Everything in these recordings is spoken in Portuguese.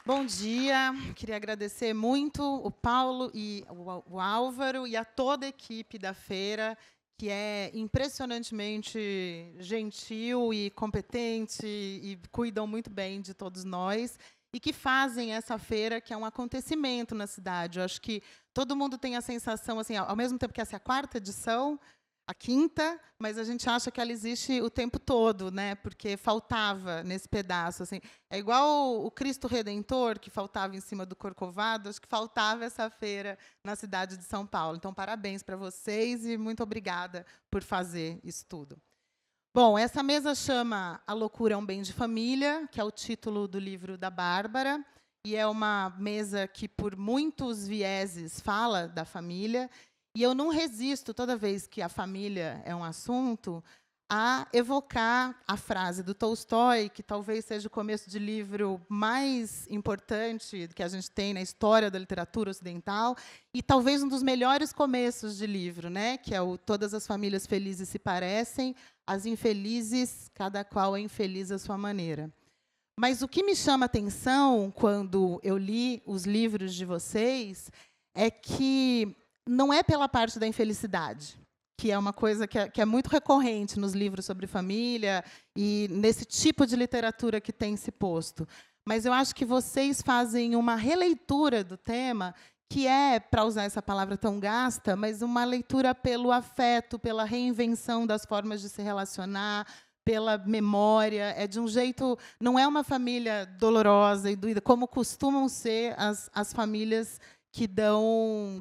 Bom dia, queria agradecer muito o Paulo e o Álvaro e a toda a equipe da feira, que é impressionantemente gentil e competente e cuidam muito bem de todos nós e que fazem essa feira, que é um acontecimento na cidade. Eu acho que todo mundo tem a sensação, assim, ao mesmo tempo que essa é a quarta edição, a quinta, mas a gente acha que ela existe o tempo todo, né? Porque faltava nesse pedaço, assim. É igual o Cristo Redentor, que faltava em cima do Corcovado, acho que faltava essa feira na cidade de São Paulo. Então, parabéns para vocês e muito obrigada por fazer isso tudo. Bom, essa mesa chama A Loucura é um Bem de Família, que é o título do livro da Bárbara, e é uma mesa que, por muitos vieses, fala da família. E eu não resisto, toda vez que a família é um assunto, a evocar a frase do Tolstói, que talvez seja o começo de livro mais importante que a gente tem na história da literatura ocidental, e talvez um dos melhores começos de livro, né? Que é o Todas as famílias felizes se parecem, as infelizes, cada qual é infeliz à sua maneira. Mas o que me chama a atenção quando eu li os livros de vocês é que não é pela parte da infelicidade, que é uma coisa que é muito recorrente nos livros sobre família e nesse tipo de literatura que tem se posto. Mas eu acho que vocês fazem uma releitura do tema que é, para usar essa palavra tão gasta, mas uma leitura pelo afeto, pela reinvenção das formas de se relacionar, pela memória, é de um jeito, não é uma família dolorosa e doída, como costumam ser as famílias que dão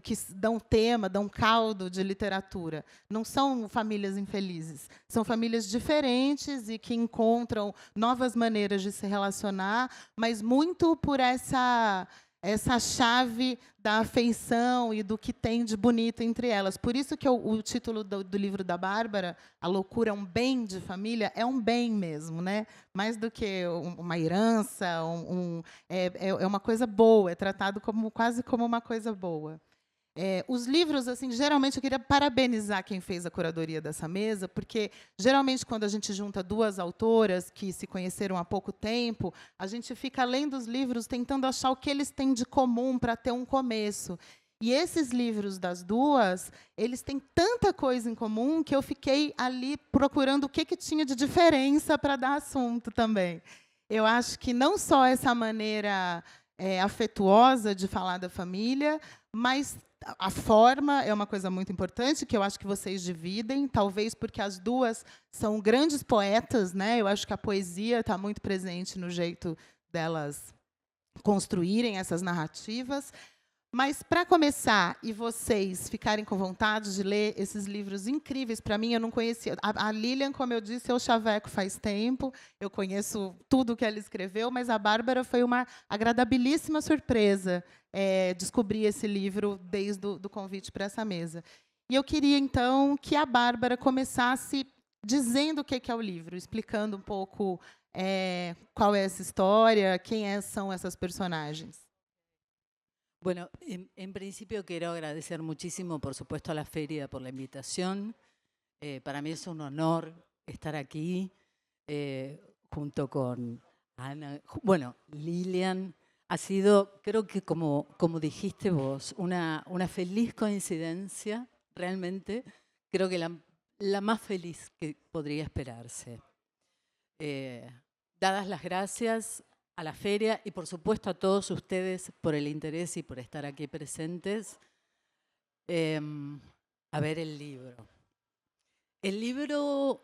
tema, dão caldo de literatura. Não são famílias infelizes, são famílias diferentes e que encontram novas maneiras de se relacionar, mas muito por essa chave da afeição e do que tem de bonito entre elas. Por isso que o título do livro da Bárbara, A Loucura é um Bem de Família, é um bem mesmo, né? Mais do que uma herança, é uma coisa boa, é tratado quase como uma coisa boa. Os livros, assim, geralmente eu queria parabenizar quem fez a curadoria dessa mesa, porque geralmente quando a gente junta duas autoras que se conheceram há pouco tempo, a gente fica lendo os livros tentando achar o que eles têm de comum para ter um começo. E esses livros das duas, eles têm tanta coisa em comum que eu fiquei ali procurando o que tinha de diferença para dar assunto também. Eu acho que não só essa maneira afetuosa de falar da família, mas a forma é uma coisa muito importante, que eu acho que vocês dividem, talvez porque as duas são grandes poetas, né? Eu acho que a poesia está muito presente no jeito delas construírem essas narrativas. Mas, para começar, e vocês ficarem com vontade de ler esses livros incríveis, para mim, eu não conhecia. A Lilian, como eu disse, eu chaveco faz tempo, eu conheço tudo que ela escreveu, mas a Bárbara foi uma agradabilíssima surpresa descobrir esse livro desde o convite para essa mesa. E eu queria, então, que a Bárbara começasse dizendo o que é o livro, explicando um pouco qual é essa história, são essas personagens. Bueno, en principio quiero agradecer muchísimo, por supuesto, a la feria por la invitación. Para mí es un honor estar aquí junto con Ana. Bueno, Lilian, ha sido, creo que como dijiste vos, una feliz coincidencia, realmente. Creo que la más feliz que podría esperarse. Dadas las gracias a la feria y, por supuesto, a todos ustedes por el interés y por estar aquí presentes, a ver el libro. El libro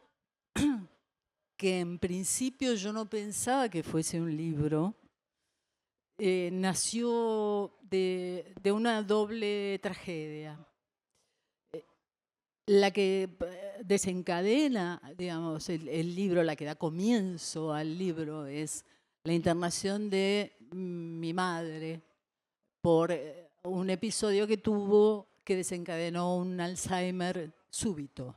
que en principio yo no pensaba que fuese un libro, nació de una doble tragedia. La que desencadena, digamos, el libro, la que da comienzo al libro, es la internación de mi madre por un episodio que tuvo que desencadenó un Alzheimer súbito.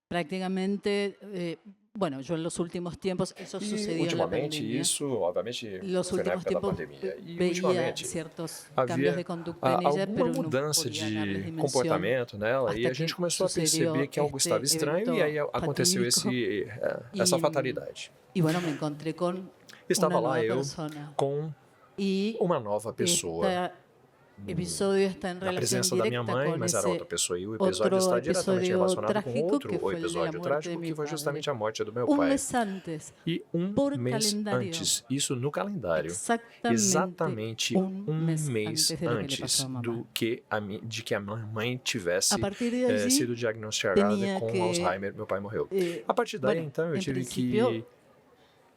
Prácticamente, bueno, yo en los últimos tiempos, eso sucedió en la pandemia. Isso, obviamente, Los foi na últimos época da tiempos pandemia. E, veía ultimamente, ciertos cambios havia de conducta en ella, alguma pero no mudança podía darles de dimensión comportamento nela, e hasta a gente que começou a perceber sucedió que algo estava este estranho, e aí evento aconteceu fatídico. essa fatalidade. Y bueno, me encontré con una Estava lá nueva eu persona. com Y uma nova pessoa este episodio está en na relación presença da minha directa mãe, con mas era outra esse pessoa. E o episódio otro está diretamente episodio relacionado com trágico outro que fue el de la episódio muerte de trágico, mi que foi padre. justamente a morte do meu Un pai. mes antes, E um por mês calendário, antes, isso no calendário, exactamente exatamente un um mes mês antes de lo que le pasó antes a mamá. de que a minha mãe tivesse A partir de allí, sido diagnosticada tenía com que, Alzheimer, meu pai morreu. A partir daí, bueno, então, eu en tive principio, que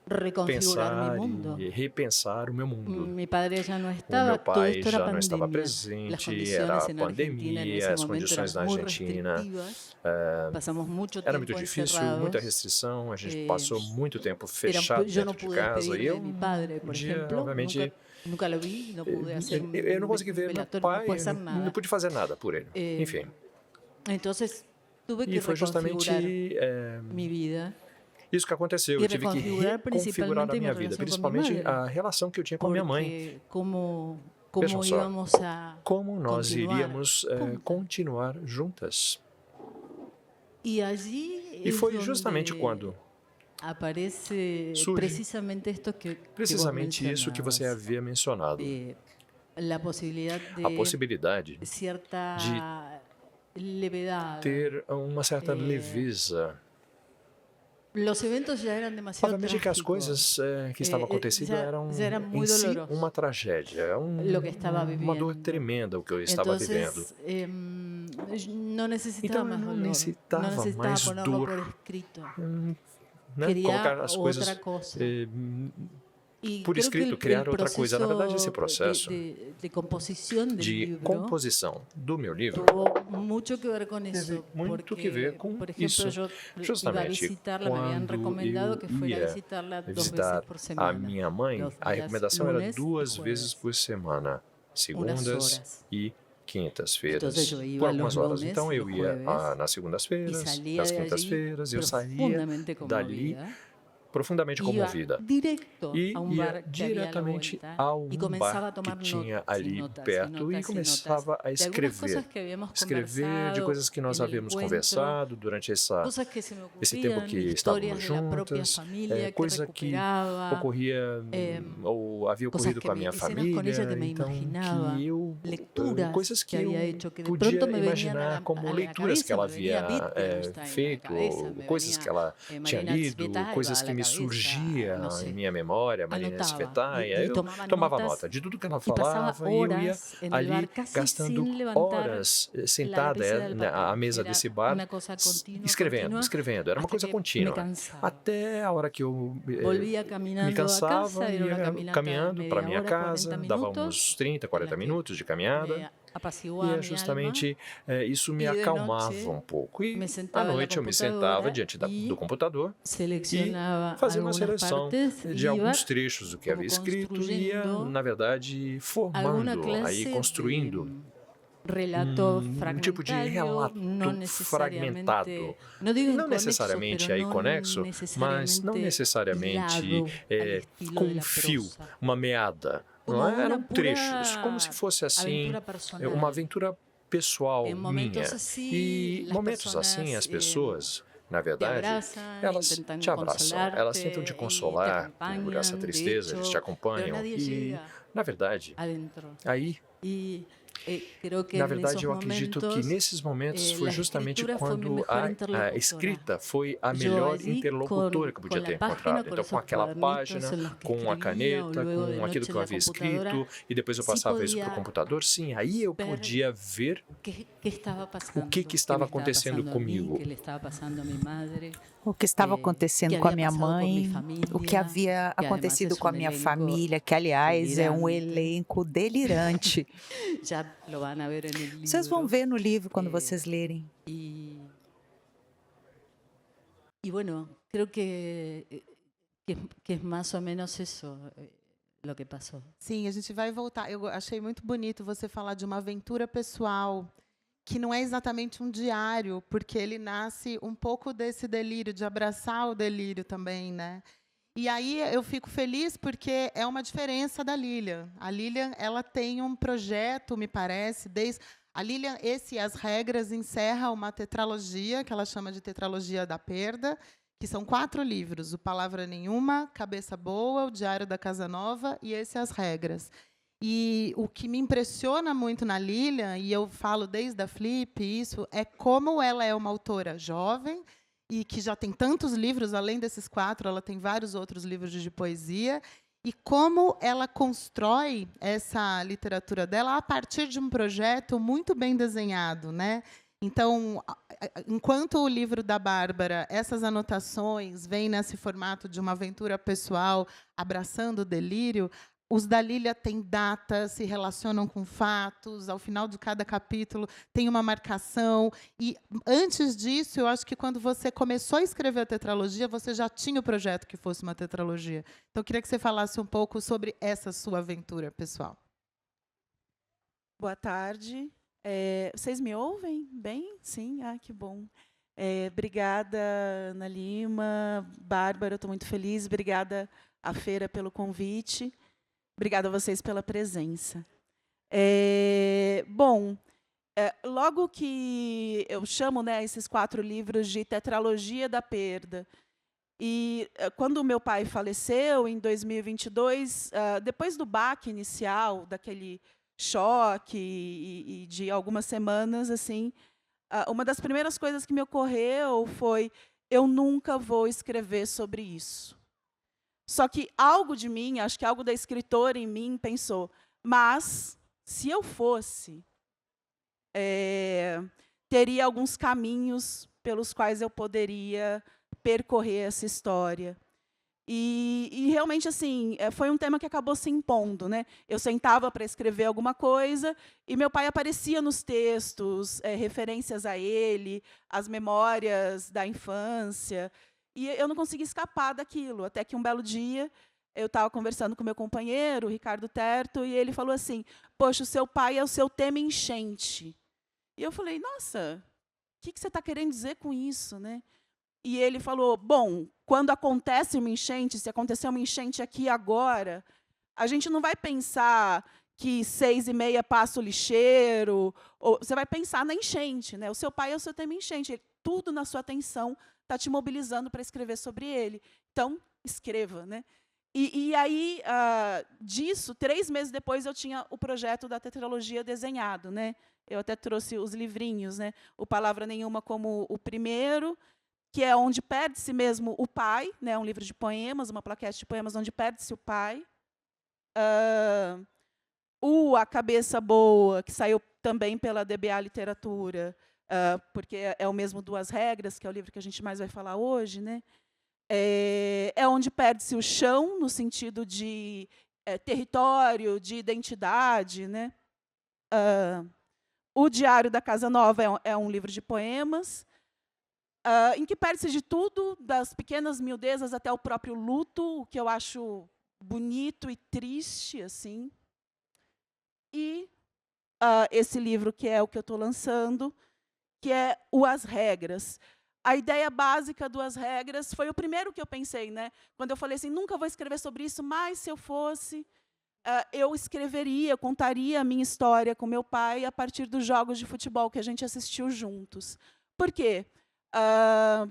reconfigurar mi pensar mundo. e repensar o meu mundo. Mi padre ya no O estaba, meu todo pai esto era já não estava pandemia. Las presente, era condiciones en Argentina en pandemia, ese as momento condições na eran muy Argentina. restrictivas. Pasamos mucho Era tiempo muito difícil, encerrados. muita restrição, a gente passou muito tempo Era- fechado yo no dentro de pude casa. E despedirme eu, de mi padre, por dia, ejemplo. obviamente, Nunca lo vi, no pude hacer un eu não consegui ver meu velatorio, pai, no pude hacer não nada. pude fazer nada por ele. Eh, Enfim, Entonces tuve que e foi justamente reconfigurar mi vida. isso que aconteceu. E Eu tive que reconfigurar reconfigurar a principalmente minha minha vida, relação com a minha principalmente madre. a relação que eu tinha com a minha mãe. Porque como Vejam só, íbamos a como nós continuar iríamos juntas. continuar juntas. E allí E es foi donde justamente quando, aparece surge precisamente esto que precisamente vos isso que você mencionabas. havia mencionado, La posibilidad a possibilidade de cierta levedad. ter uma certa leveza. Los eventos ya eran demasiado Obviamente que as trágicos. coisas que estavam acontecendo eram já era em muito si doloroso uma tragédia, lo que estava uma dor vivendo. tremenda o que eu estava vivendo. Entonces, no necesitaba Então eu más não dolor. necessitava no necesitaba mais ponerlo dor. por escrito. Né? Queria Colocar as coisas outra coisa. Y por creo que escrito, criar outra coisa. Na verdade, esse proceso processo de composición del de libro composição do meu livro tuvo mucho que ver con teve eso. muito porque, que ver com por ejemplo, isso. yo iba a Justamente visitarla, me habían quando recomendado que eu fuera a ia visitarla 2 visitar veces por a semana. minha mãe, Los a días recomendação era lunes y 2 jueves. vezes por semana, Unas segundas horas. e quintas-feiras, Entonces yo iba por algumas los horas. lunes Então y eu los ia jueves nas y segundas-feiras, salía nas de allí quintas-feiras, eu saía profundamente dali conmovida. profundamente Iba comovida. directo E a un ia bar que había a la diretamente vuelta a y um comenzaba a bar que tomar tinha notas y ali notas y perto notas e y notas começava a de algunas escrever. cosas que habíamos Escrever de coisas que nós en el havíamos encuentro, conversado durante cosas que se me esse tempo ocurrían, que historias estávamos de la propia juntas, familia que coisa que recuperaba, ocorria ou havia cosas ocorrido que com a me- minha escenas família, con ella que me então imaginava, que eu lecturas coisas que que eu había hecho que de podia pronto me venían imaginar como a la leituras que cabeza, ela me venía havia Wittgenstein a la feito, cabeza, me coisas venía, que ela tinha Marina lido, Tsvetaeva coisas a que la me cabeza, surgia no sé. em minha memória, Marina Anotava Tsvetaeva, e eu tomava tomava notas nota de tudo que ela y pasaba falava e eu ia horas en el ali bar casi gastando sin levantar horas la sentada lapicera del papel. à mesa Era desse bar, una cosa continua, escrevendo. Era uma hasta coisa que contínua. me cansava. Até a hora que eu Volvía me caminando a cansava casa, e era uma ia caminata caminhando de para media minha hora, casa, 40 dava minutos, uns 30, 40 en la que minutos de caminhada. me apaciguaba E é mi justamente isso me E de acalmava noite, um pouco. E me à sentava na noite eu me sentava computadora diante e do computador seleccionava e fazia uma algumas seleção partes de e alguns ia trechos do que como havia escrito e ia, construindo na verdade, alguma formando, clase aí construindo de relato tipo de fragmentário, relato não necessariamente, fragmentado. não digo Não inconexo, necessariamente pero aí não conexo, mas não necessariamente hilado al estilo com de la um fio, prosa. uma meada. Como Não é? uma Eram pura trechos, como se fosse assim, aventura personal. uma aventura pessoal Em momentos minha. assim, E as momentos assim, pessoas, as pessoas, na te verdade, abraçam, elas intentam te abraçam, elas tentam te consolarte, consolar e te por essa acompanham, tristeza, de eles te hecho, acompanham. pero nadie E, chega na verdade, adentro. aí, E creo que na verdade, eu nesses acredito que momentos, nesses momentos foi a justamente escritura foi quando minha melhor interlocutora. a escrita foi a Eu melhor ali interlocutora que com podia ter a página, encontrado. com Então, os com aquela quadernitos página, em los que com a escrevia, caneta, ou luego de com aquilo noche que eu na havia computadora, escrito, e depois eu sí passava isso para o podia computador, sim, aí eu ver podia ver que estava passando, o que estava me acontecendo passando comigo. a mim, que lhe estava passando a minha madre, O que estava que acontecendo com a havia minha passado com minha mãe, família, o que havia que además acontecido es com a um minha elenco família, que aliás é um delirante. elenco delirante. já lo van a ver en el libro. Vocês vão ver no livro quando vocês lerem. Y bueno, creo que es más o menos eso lo que pasó. Sim, a gente vai voltar. Eu achei muito bonito você falar de uma aventura pessoal que não é exatamente um diário, porque ele nasce um pouco desse delírio, de abraçar o delírio também, né? E aí eu fico feliz porque é uma diferença da Lilian. A Lilian, ela tem um projeto, me parece, desde... A Lilian, As Regras, encerra uma tetralogia, que ela chama de Tetralogia da Perda, que são 4 livros: O Palavra Nenhuma, Cabeça Boa, O Diário da Casa Nova e esse As Regras. E o que me impressiona muito na Lilian, e eu falo desde a Flip, isso, é como ela é uma autora jovem e que já tem tantos livros, além desses 4, ela tem vários outros livros de poesia, e como ela constrói essa literatura dela a partir de um projeto muito bem desenhado, né? Então, enquanto o livro da Bárbara, essas anotações vêm nesse formato de uma aventura pessoal, abraçando o delírio, os da Lília têm datas, se relacionam com fatos, ao final de cada capítulo tem uma marcação. E, antes disso, eu acho que quando você começou a escrever a tetralogia, você já tinha o projeto que fosse uma tetralogia. Então, eu queria que você falasse um pouco sobre essa sua aventura pessoal. Boa tarde. Vocês me ouvem bem? Sim? Ah, que bom. Obrigada, Ana Lima, Bárbara, eu estou muito feliz. Obrigada à Feira pelo convite. Obrigada a vocês pela presença. Logo que eu chamo, né, esses 4 livros de Tetralogia da Perda, e quando o meu pai faleceu, em 2022, depois do baque inicial, daquele choque e de algumas semanas, assim, uma das primeiras coisas que me ocorreu foi: eu nunca vou escrever sobre isso. Só que algo de mim, acho que algo da escritora em mim, pensou: mas, se eu fosse, teria alguns caminhos pelos quais eu poderia percorrer essa história. E realmente, assim, foi um tema que acabou se impondo, né? Eu sentava para escrever alguma coisa e meu pai aparecia nos textos, referências a ele, as memórias da infância. E eu não conseguia escapar daquilo, até que um belo dia eu estava conversando com meu companheiro, Ricardo Terto, e ele falou assim: poxa, o seu pai é o seu tema enchente. E eu falei: nossa, o que você está querendo dizer com isso, né? E ele falou: bom, quando acontece uma enchente, se acontecer uma enchente aqui agora, a gente não vai pensar que 6h30 passa o lixeiro, ou você vai pensar na enchente, né? O seu pai é o seu tema enchente, tudo na sua atenção está te mobilizando para escrever sobre ele. Então, escreva, né? E aí, disso, 3 meses depois, eu tinha o projeto da tetralogia desenhado, né? Eu até trouxe os livrinhos, né? O Palavra Nenhuma como o primeiro, que é onde perde-se mesmo o pai, né? Um livro de poemas, uma plaquete de poemas onde perde-se o pai. A Cabeça Boa, que saiu também pela DBA Literatura, porque é o mesmo Duas Regras, que é o livro que a gente mais vai falar hoje, né? É onde perde-se o chão, no sentido de território, de identidade, né? O Diário da Casa Nova é um livro de poemas, em que perde-se de tudo, das pequenas miudezas até o próprio luto, o que eu acho bonito e triste, assim. E esse livro, que é o que eu estou lançando, que é o As Regras. A ideia básica do As Regras foi o primeiro que eu pensei, né? Quando eu falei assim: nunca vou escrever sobre isso, mas se eu fosse, eu escreveria, contaria a minha história com meu pai a partir dos jogos de futebol que a gente assistiu juntos. Por quê?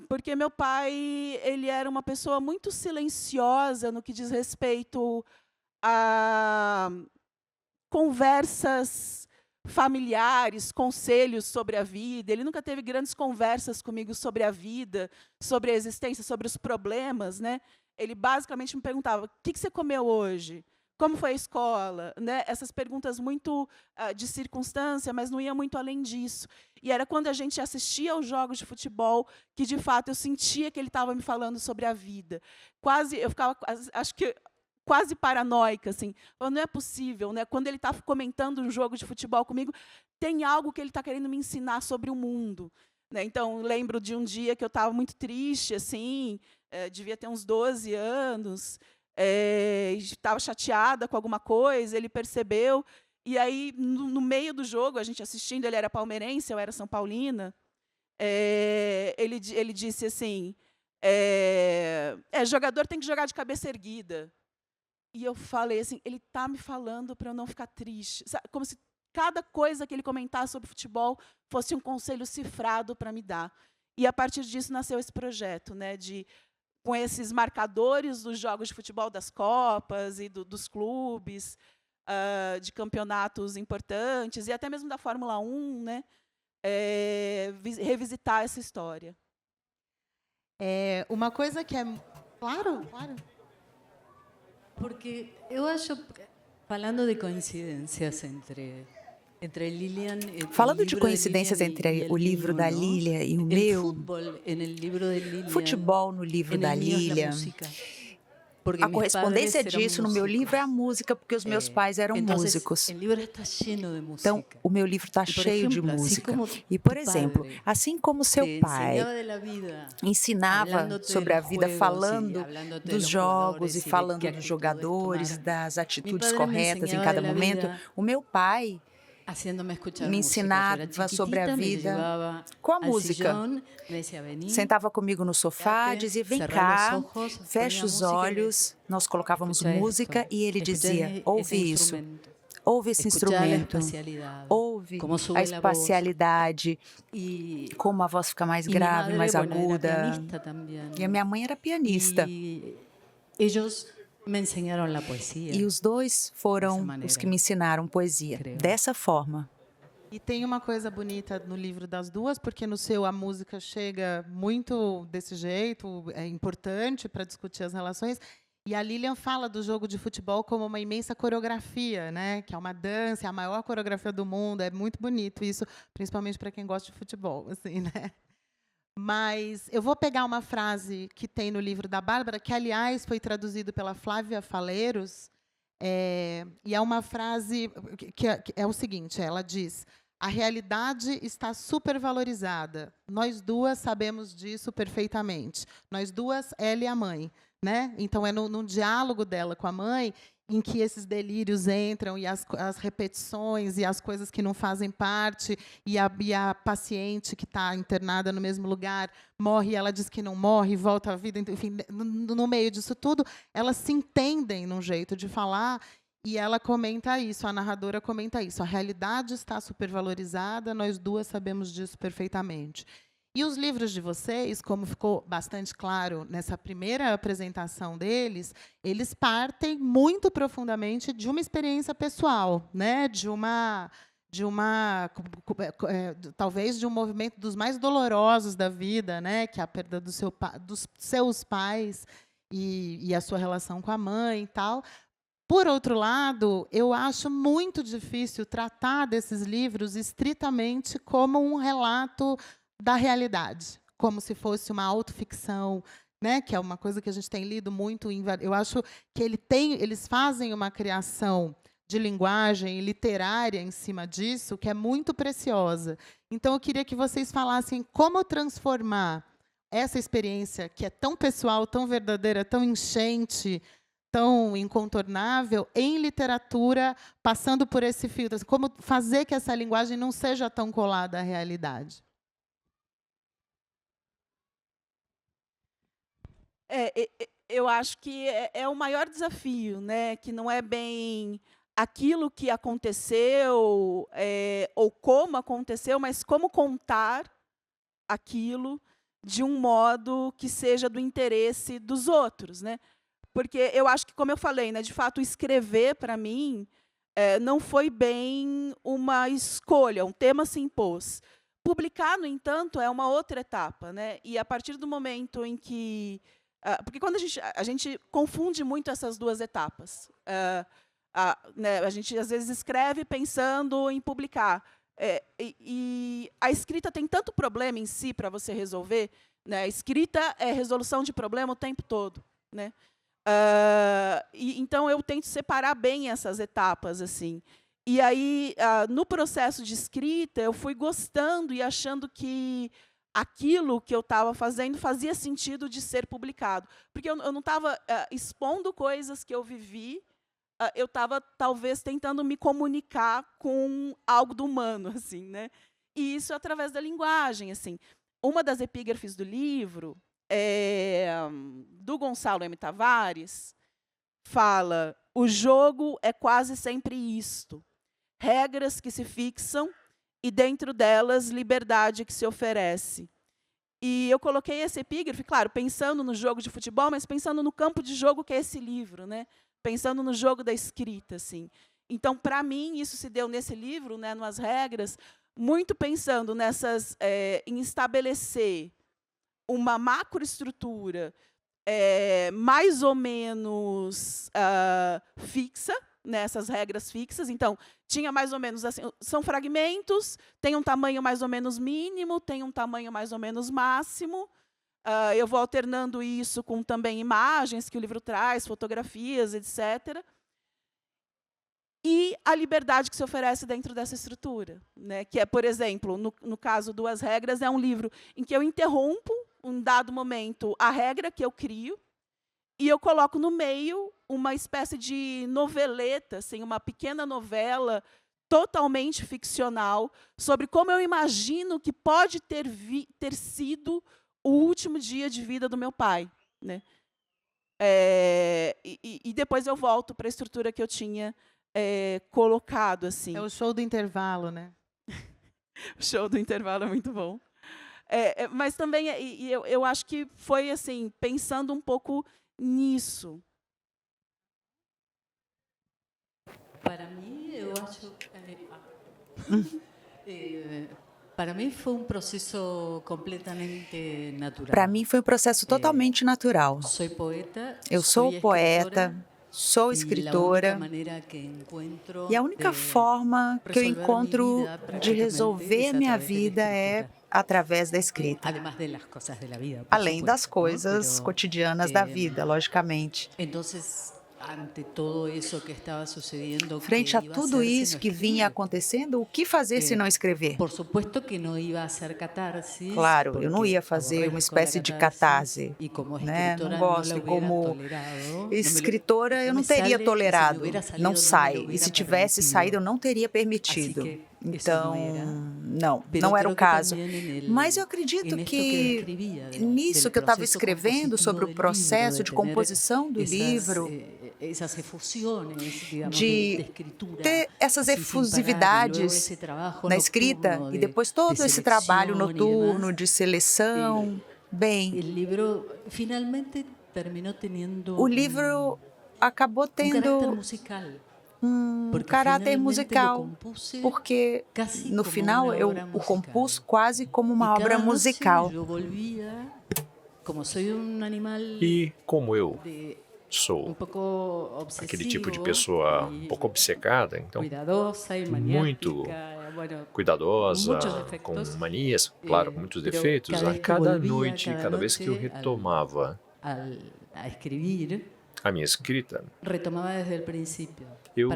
Porque meu pai, ele era uma pessoa muito silenciosa no que diz respeito a conversas familiares, conselhos sobre a vida. Ele nunca teve grandes conversas comigo sobre a vida, sobre a existência, sobre os problemas, né? Ele basicamente me perguntava: o que você comeu hoje? Como foi a escola? Né? Essas perguntas muito de circunstância, mas não ia muito além disso. E era quando a gente assistia aos jogos de futebol que, de fato, eu sentia que ele estava me falando sobre a vida. Eu ficava, acho que, quase paranoica, assim. Não é possível, né? Quando ele está comentando um jogo de futebol comigo, tem algo que ele está querendo me ensinar sobre o mundo. Né? Então, lembro de um dia que eu estava muito triste, assim, devia ter uns 12 anos, estava chateada com alguma coisa, ele percebeu, e aí, no meio do jogo, a gente assistindo, ele era palmeirense, eu era São Paulina, ele disse assim: jogador tem que jogar de cabeça erguida. E eu falei assim: ele está me falando para eu não ficar triste. Como se cada coisa que ele comentasse sobre futebol fosse um conselho cifrado para me dar. E, a partir disso, nasceu esse projeto, né, com esses marcadores dos jogos de futebol das Copas e dos clubes, de campeonatos importantes, e até mesmo da Fórmula 1, né, revisitar essa história. Uma coisa que é... Claro, claro. Porque eu acho, falando de coincidências entre Lilian, Falando de coincidências entre o livro da Lília e o meu, futebol no livro da Lília, a correspondência disso no meu livro é a música, porque os meus pais eram músicos. Então, o meu livro está cheio de música. E, por exemplo, assim como seu pai ensinava sobre a vida falando dos jogos e falando dos jogadores, das atitudes corretas em cada momento, o meu pai me ensinava sobre a vida com a música. Sentava comigo no sofá, dizia, vem cá, fecha os olhos, nós colocávamos música e ele dizia, ouve isso, ouve esse instrumento, ouve a espacialidade, como a voz fica mais grave, mais aguda. E a minha mãe era pianista. Me ensinaram a poesia. E os dois foram os que me ensinaram poesia, dessa forma. E tem uma coisa bonita no livro das duas, porque no seu a música chega muito desse jeito, é importante para discutir as relações. E a Lilian fala do jogo de futebol como uma imensa coreografia, né? Que é uma dança, é a maior coreografia do mundo. É muito bonito isso, principalmente para quem gosta de futebol, assim, né? Mas eu vou pegar uma frase que tem no livro da Bárbara, que, aliás, foi traduzido pela Flávia Faleiros, e é uma frase que é o seguinte, ela diz, a realidade está supervalorizada, nós duas sabemos disso perfeitamente, nós duas, ela e a mãe. Né? Então, é no diálogo dela com a mãe em que esses delírios entram e as repetições e as coisas que não fazem parte e a paciente que está internada no mesmo lugar morre e ela diz que não morre, volta à vida. Enfim, no meio disso tudo, elas se entendem num jeito de falar e ela comenta isso, a narradora comenta isso. A realidade está supervalorizada, nós duas sabemos disso perfeitamente. E os livros de vocês, como ficou bastante claro nessa primeira apresentação deles, eles partem muito profundamente de uma experiência pessoal, né? Talvez de um movimento dos mais dolorosos da vida, né? Que é a perda dos seus pais e a sua relação com a mãe e tal. Por outro lado, eu acho muito difícil tratar desses livros estritamente como um relato da realidade, como se fosse uma autoficção, né, que é uma coisa que a gente tem lido muito. Eu acho que eles fazem uma criação de linguagem literária em cima disso, que é muito preciosa. Então, eu queria que vocês falassem como transformar essa experiência, que é tão pessoal, tão verdadeira, tão enchente, tão incontornável, em literatura, passando por esse filtro. Como fazer que essa linguagem não seja tão colada à realidade. Eu acho que é o maior desafio, né? Que não é bem aquilo que aconteceu ou como aconteceu, mas como contar aquilo de um modo que seja do interesse dos outros, né? Porque eu acho que, como eu falei, né, de fato, escrever, para mim, não foi bem uma escolha, um tema se impôs. Publicar, no entanto, é uma outra etapa, né? E, a partir do momento em que... porque quando a gente confunde muito essas duas etapas. Né, a gente, às vezes, escreve pensando em publicar. E a escrita tem tanto problema em si para você resolver. Né? A escrita é resolução de problema o tempo todo. Né? Então, eu tento separar bem essas etapas. Assim. E aí, no processo de escrita, eu fui gostando e achando que aquilo que eu estava fazendo fazia sentido de ser publicado. Porque eu não estava expondo coisas que eu vivi, eu estava, talvez, tentando me comunicar com algo do humano. Assim, né? E isso através da linguagem. Assim. Uma das epígrafes do livro, do Gonçalo M. Tavares, fala: o jogo é quase sempre isto. Regras que se fixam e, dentro delas, liberdade que se oferece. E eu coloquei esse epígrafe, claro, pensando no jogo de futebol, mas pensando no campo de jogo que é esse livro, né? Pensando no jogo da escrita, assim. Então, para mim, isso se deu nesse livro, né, nas regras, muito pensando em estabelecer uma macroestrutura mais ou menos fixa, nessas regras fixas. Então, tinha mais ou menos assim, são fragmentos, tem um tamanho mais ou menos mínimo, tem um tamanho mais ou menos máximo. Eu vou alternando isso com também imagens que o livro traz, fotografias, etc. E a liberdade que se oferece dentro dessa estrutura, né? Que é, por exemplo, no caso do As Regras, é um livro em que eu interrompo, um dado momento, a regra que eu crio, e eu coloco no meio uma espécie de noveleta, assim, uma pequena novela totalmente ficcional sobre como eu imagino que pode ter sido o último dia de vida do meu pai, né? E depois eu volto para a estrutura que eu tinha colocado, assim. É o show do intervalo, né? O show do intervalo é muito bom. Mas também eu acho que foi assim, pensando um pouco nisso. Para mim, eu acho... para mim foi um processo completamente natural. Para mim foi um processo totalmente natural. Eu sou poeta, sou escritora, e a única forma que eu encontro de resolver minha vida é através da escrita. Além das coisas cotidianas da vida, logicamente. Frente a tudo isso que vinha acontecendo, o que fazer se não escrever? Claro, eu não ia fazer uma espécie de catarse, né? Não gosto. E como escritora, eu não teria tolerado. Não sai. E se tivesse saído, eu não teria permitido. Então, não era o caso. Mas eu acredito que nisso que eu estava escrevendo sobre o processo de composição do livro, de ter essas efusividades na escrita e depois todo esse trabalho noturno de seleção, o livro acabou tendo um caráter musical, porque no final eu o compus quase como uma obra musical. E como eu sou aquele tipo de pessoa um pouco obcecada, então muito cuidadosa, com manias, claro, com muitos defeitos, a cada noite, cada vez que eu retomava a minha escrita, eu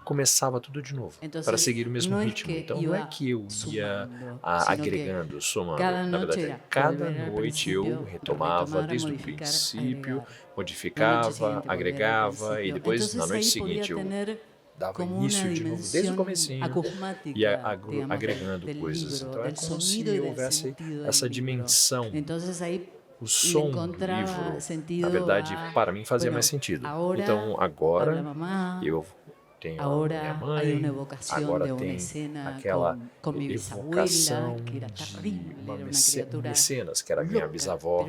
começava tudo de novo, para seguir o mesmo ritmo. Então, não é que eu ia agregando, somando. Na verdade, cada noite eu retomava desde o princípio, modificava, agregava, e depois, na noite seguinte, eu dava início de novo, desde o comecinho, e agregando coisas. Então, é como se houvesse essa dimensão. O som do livro, na verdade, para mim fazia mais sentido. Então, agora eu tenho a minha mãe, agora tem aquela evocação de uma mecenas, que era minha bisavó.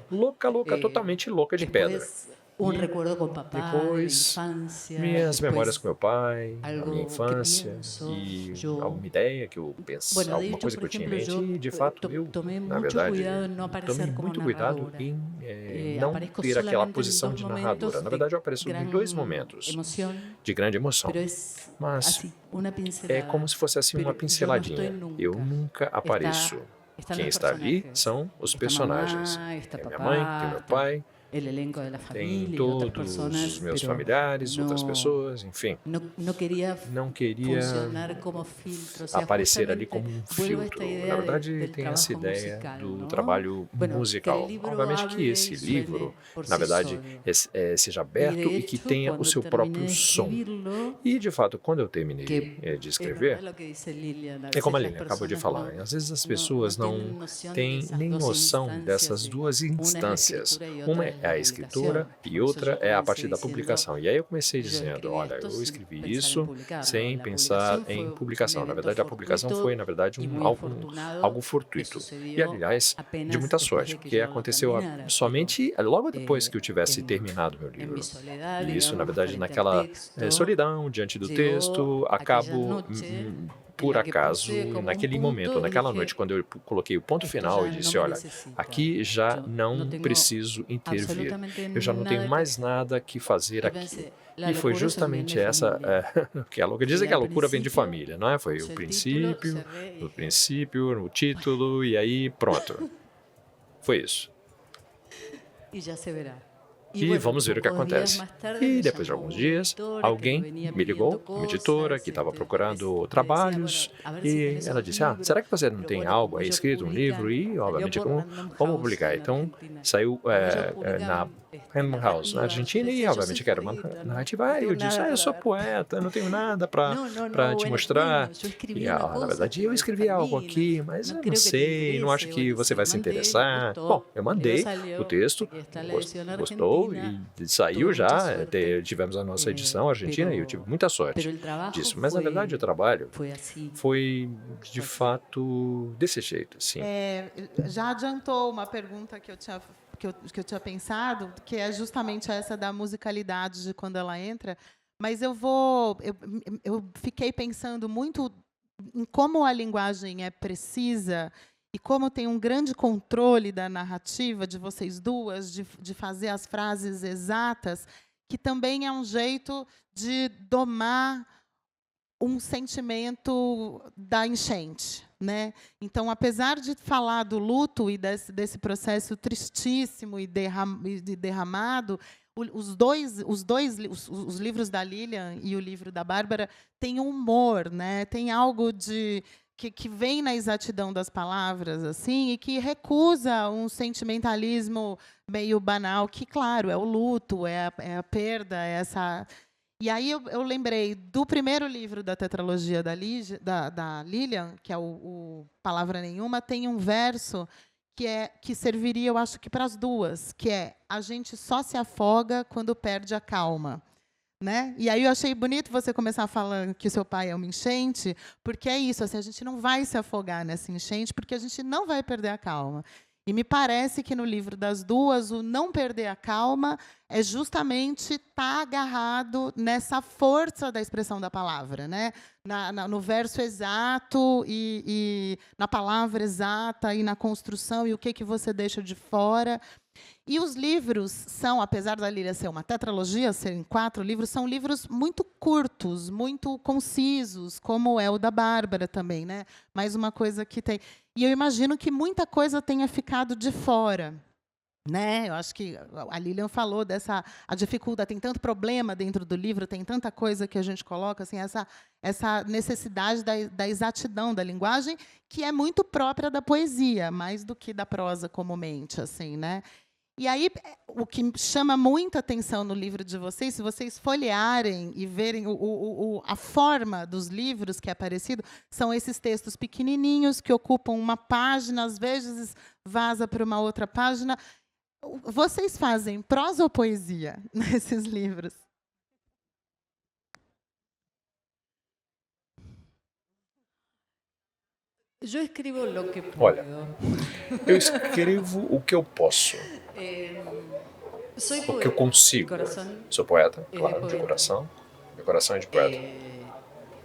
Louca, totalmente louca de pedra. Depois, minhas memórias com meu pai, a minha infância, e alguma ideia que eu pensava, alguma coisa que eu tinha em mente, e de fato eu, na verdade, tomei muito cuidado em não ter aquela posição de narradora. Na verdade, eu apareço em dois momentos de grande emoção, mas é como se fosse assim uma pinceladinha. Eu nunca apareço. Quem está ali são os personagens. Tem minha mãe, tem meu pai, tem todos os meus familiares, outras pessoas, enfim. Não queria aparecer ali como um filtro. Na verdade, tem essa ideia do trabalho musical. Obviamente que esse livro, na verdade, seja aberto e que tenha o seu próprio som. E, de fato, quando eu terminei de escrever, é como a Lilian acabou de falar, às vezes as pessoas não têm nem noção dessas duas instâncias. Uma é é a escritura e outra é a partir da publicação. E aí eu comecei dizendo, olha, eu escrevi isso sem pensar em publicação. Na verdade, a publicação foi, na verdade, algo fortuito. E, aliás, de muita sorte, porque aconteceu somente logo depois que eu tivesse terminado meu livro. E isso, na verdade, naquela solidão diante do texto, acabo... por acaso, naquele momento, naquela noite, quando eu coloquei o ponto final e disse, olha, aqui já não preciso intervir, eu já não tenho mais nada que fazer aqui. E foi justamente essa, que a loucura dizem que a loucura vem de família, não é? Foi o princípio, o título, e aí pronto. Foi isso. E já se verá. E vamos ver o que acontece. E depois de alguns dias, alguém me ligou, uma editora que estava procurando trabalhos, e ela disse, será que você não tem algo aí escrito, um livro? E, obviamente, como publicar? Então, saiu na Random House, na Argentina, e, obviamente, que era uma narrativa. E eu disse, eu sou poeta, não tenho nada para te mostrar. E, na verdade, eu escrevi algo aqui, mas eu não sei, não acho que você vai se interessar. Bom, eu mandei o texto, gostou, e saiu já, tivemos a nossa edição argentina e eu tive muita sorte disso. Mas, na verdade, o trabalho foi, de fato, desse jeito, assim. Já adiantou uma pergunta que eu tinha pensado, que é justamente essa da musicalidade de quando ela entra, mas eu fiquei pensando muito em como a linguagem é precisa e como tem um grande controle da narrativa de vocês duas, de fazer as frases exatas, que também é um jeito de domar um sentimento da enchente, né? Então, apesar de falar do luto e desse processo tristíssimo e derramado, os livros da Lilian e o livro da Bárbara têm um humor, né? Tem algo que vem na exatidão das palavras, assim, e que recusa um sentimentalismo meio banal, que, claro, é o luto, é a perda, é essa... E aí eu lembrei do primeiro livro da tetralogia da Lilian, que é o Palavra Nenhuma, tem um verso que serviria, eu acho que para as duas, que é: a gente só se afoga quando perde a calma. Né? E aí eu achei bonito você começar falando que o seu pai é uma enchente, porque é isso, assim, a gente não vai se afogar nessa enchente, porque a gente não vai perder a calma. E me parece que no livro das duas, o não perder a calma é justamente estar agarrado nessa força da expressão da palavra, né? No verso exato e na palavra exata e na construção e o que você deixa de fora. E os livros são, apesar da Lília ser uma tetralogia, serem 4 livros, são livros muito curtos, muito concisos, como é o da Bárbara também, né? Mais uma coisa que tem... E eu imagino que muita coisa tenha ficado de fora, né? Eu acho que a Lilian falou a dificuldade, tem tanto problema dentro do livro, tem tanta coisa que a gente coloca, assim, essa necessidade da exatidão da linguagem, que é muito própria da poesia, mais do que da prosa comumente, assim, né? E aí, o que chama muita atenção no livro de vocês, se vocês folhearem e verem a forma dos livros que é parecido, são esses textos pequenininhos que ocupam uma página, às vezes vaza para uma outra página. Vocês fazem prosa ou poesia nesses livros? Olha, eu escrevo o que eu posso, o que eu consigo. Sou poeta, claro, de coração. Meu coração é de poeta.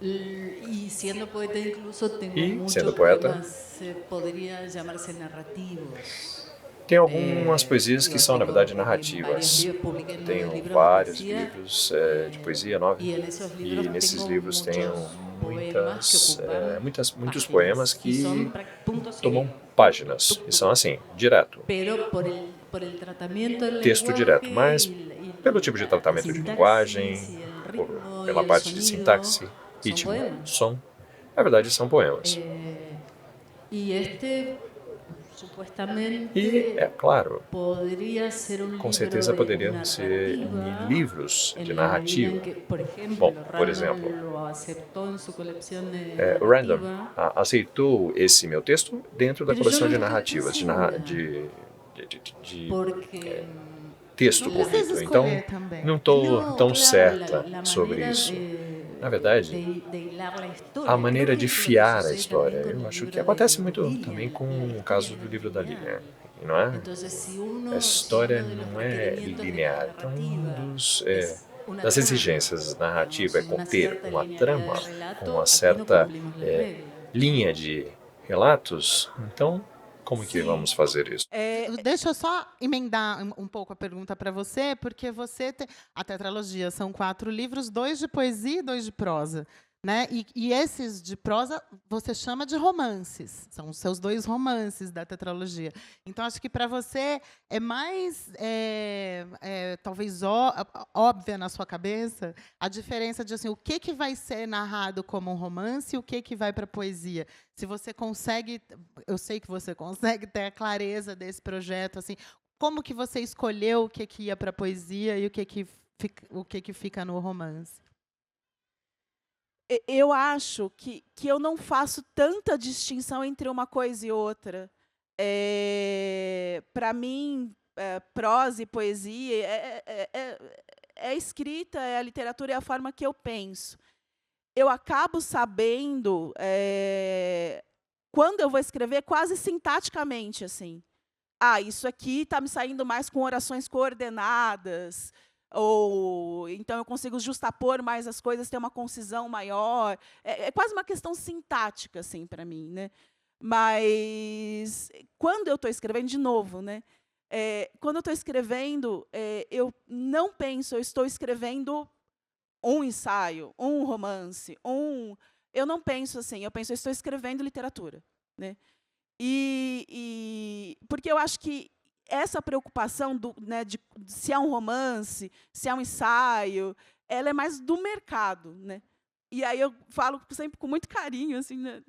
E sendo poeta, incluso, tenho sendo poeta, tem algumas poesias que são, na verdade, narrativas. Tenho vários livros de poesia, 9, e nesses livros tenho muitos poemas que tomam páginas, e são assim, direto. Texto direto, mas pelo tipo de tratamento de linguagem, pela parte de sintaxe, ritmo, som, na verdade são poemas. E, é claro, com certeza poderiam ser livros de narrativa. Bom, por exemplo, o Random aceitou esse meu texto dentro da coleção de narrativas, texto bonito. Então, não estou tão certa sobre isso. Na verdade, a maneira de fiar a história, eu acho que acontece muito também com o caso do livro da Lilian, não é? A história não é linear. Então, das exigências narrativas é conter uma trama com uma certa linha de relatos. Então, como que vamos fazer isso? Deixa eu só emendar um pouco a pergunta para você, porque você tem... A tetralogia são 4 livros, 2 de poesia e 2 de prosa. Né? E esses de prosa você chama de romances, são os seus 2 romances da tetralogia. Então, acho que para você é mais, talvez, óbvia na sua cabeça a diferença de assim, o que vai ser narrado como um romance e o que vai para a poesia. Se você consegue, eu sei que você consegue ter a clareza desse projeto, assim, como que você escolheu o que ia para a poesia e o que fica no romance? Eu acho que eu não faço tanta distinção entre uma coisa e outra. Para mim, prosa e poesia é escrita, é a literatura, é a forma que eu penso. Eu acabo sabendo, quando eu vou escrever, quase sintaticamente, assim. Isso aqui está me saindo mais com orações coordenadas, ou então eu consigo justapor mais as coisas, ter uma concisão maior. É quase uma questão sintática, assim, para mim, né? Mas quando eu estou escrevendo, de novo, né? Quando eu estou escrevendo, eu não penso, eu estou escrevendo um ensaio, um romance, eu não penso assim, eu penso, eu estou escrevendo literatura, né? Porque eu acho que essa preocupação de se é um romance, se é um ensaio, ela é mais do mercado, né? E aí eu falo sempre com muito carinho, assim, né?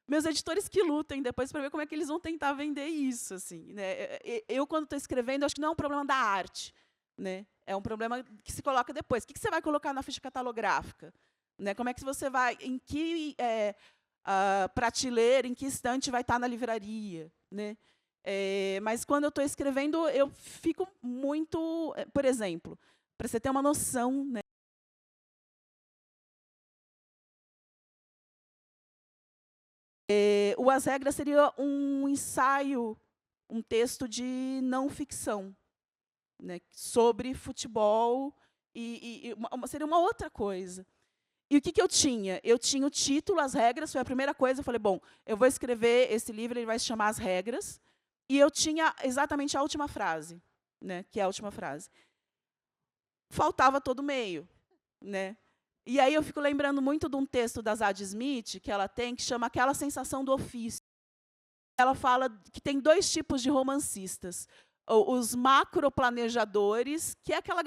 Meus editores que lutem depois para ver como é que eles vão tentar vender isso, assim, né? Eu quando estou escrevendo, acho que não é um problema da arte, né? É um problema que se coloca depois. O que você vai colocar na ficha catalográfica, né? Como é que você vai, em que prateleira, em que estante vai estar na livraria, né? Mas quando eu estou escrevendo, eu fico muito... Por exemplo, para você ter uma noção, né? O As Regras seria um ensaio, um texto de não ficção, né? Sobre futebol, seria uma outra coisa. E o que eu tinha? Eu tinha o título, As Regras, foi a primeira coisa. Eu falei, bom, eu vou escrever esse livro, ele vai se chamar As Regras. E eu tinha exatamente a última frase, né, que é a última frase. Faltava todo o meio, né? E aí eu fico lembrando muito de um texto da Zadie Smith, que ela tem, que chama Aquela Sensação do Ofício. Ela fala que tem 2 tipos de romancistas. Os macroplanejadores, que é aquela